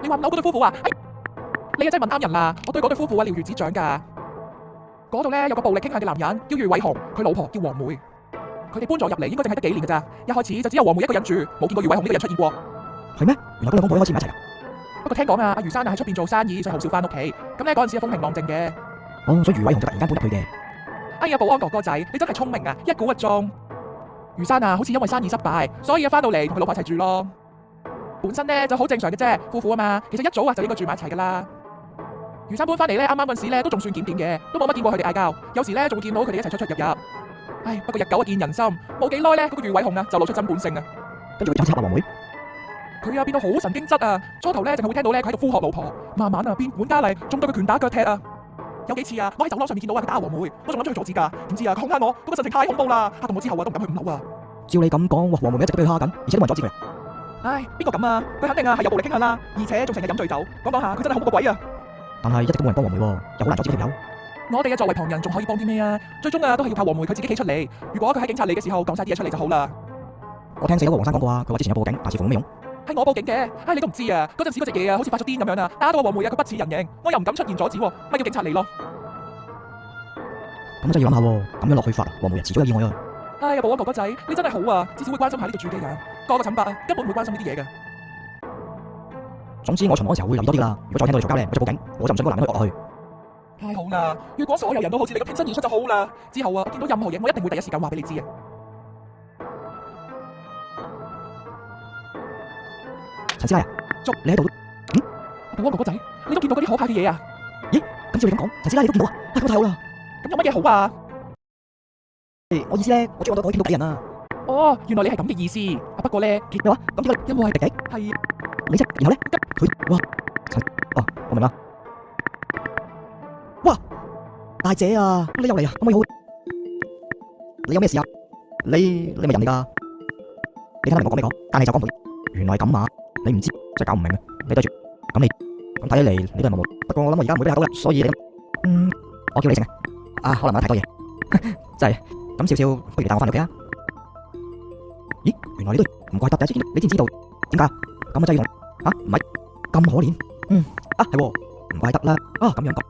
話5樓嗰對夫婦啊，你啊真係問啱人啦！我對嗰對夫婦啊了如指掌㗎。嗰度咧有個暴力傾向嘅男人叫余偉雄，佢老婆叫黃梅。佢哋搬咗入嚟應該淨係得幾年㗎咋，一開始就只有黃梅一個人住，冇見過余偉雄呢個人出現過。係咩？原來嗰兩公婆一開始唔一齊㗎。不過聽講啊，阿余生啊喺出邊做生意，所以好少翻屋企。咁咧嗰陣時風平浪靜嘅。哦，所以余偉雄就突然間搬入去嘅。哎呀，保安哥哥仔，你真係聰明啊，一估一中。余生啊，好似因為生意失敗，所以啊翻到嚟同佢老婆一齊住咯。本身咧就好正常嘅啫，夫婦啊嘛，其實一早啊就應該住埋一齊㗎啦。余生搬翻嚟咧，啱啱嗰陣時咧都仲算檢點嘅，都冇乜見過佢哋嗌交，有時咧仲會見到佢哋一齊出出入入。唉，不過日久啊見人心，冇幾耐咧，嗰個余偉雄啊就露出真本性啊。跟住佢就開始黑黃梅。佢啊變到好神經質啊，初頭咧淨係會聽到咧佢喺度呼喝老婆，慢慢啊變本加厲，仲對佢拳打腳踢啊。有幾次啊，我喺走廊上面見到啊佢打黃梅，我仲諗住去阻止㗎，點知啊佢恐嚇我，嗰個神情太恐怖啦，嚇到我之後啊都唔敢去5樓啊。照你咁講，黃梅一直都俾佢蝦緊，而且都冇人阻止佢。唉，邊個咁啊？佢肯定啊係有暴力傾向啦，而且仲成日飲醉酒，講下佢真係恐怖過鬼啊！但係一直都冇人幫黃梅喎，又好難阻止呢條友。我哋啊作為旁人仲可以幫啲咩啊？最終啊都係要靠黃梅佢自己企出嚟。如果佢喺警察嚟嘅時候講晒啲嘢出嚟就好啦。我聽4樓個黃生講過啊，佢話之前有報警，但似乎都冇用。係我報警嘅，唉你都唔知啊！嗰陣時嗰隻嘢啊好似發咗癲咁樣啊，打到黃梅啊佢不似人形，我又唔敢出現阻止，咪叫警察嚟咯。咁真係要諗下喎，咁樣落去發，黃梅遲早有意外啊！哎呀，保安哥哥仔，你真係好啊，至少會關心下呢度住嘅人。個陳伯啊，根本唔會關心呢啲嘢嘅。總之我巡邏嘅時候會留意多啲啦。如果再聽到你嘈交咧，我就報警，我就唔想嗰個男人惡落去。太好啦！如果所有人都好似你咁挺身而出就好啦。之後啊，我見到任何嘢，我一定會第一時間話俾你知啊。陳師奶啊，捉你喺度？保安哥哥仔，你都見到嗰啲可怕嘅嘢啊？咦？咁照你咁講，陳師奶你都見到啊？咁太好啦！咁有乜嘢好啊？我意思咧，我終於可以見到敵人啊！哦，原來你係咁嘅意思。不過咧，咩話？咁點解因為係敵敵？係你啫，然後咧，佢哇，哦，我明啦。哇，大姐啊，你又嚟啊？可唔可以好？你有咩事啊？你咪人嚟㗎？你聽得明我講咩講？但係就講唔到。原來係咁啊！你唔知真係搞唔明啊！你對住咁你咁睇起嚟你都係冇。不過我諗我而家唔會俾你嚇到啦，所以你我叫你成啊，可能買太多嘢，真係咁少少，不如帶我翻屋企啊！咦，原來你都唔怪得嘅，你知唔知道點解咁啊？真係要同唔係咁可憐，係喎，唔怪得啦，咁樣講。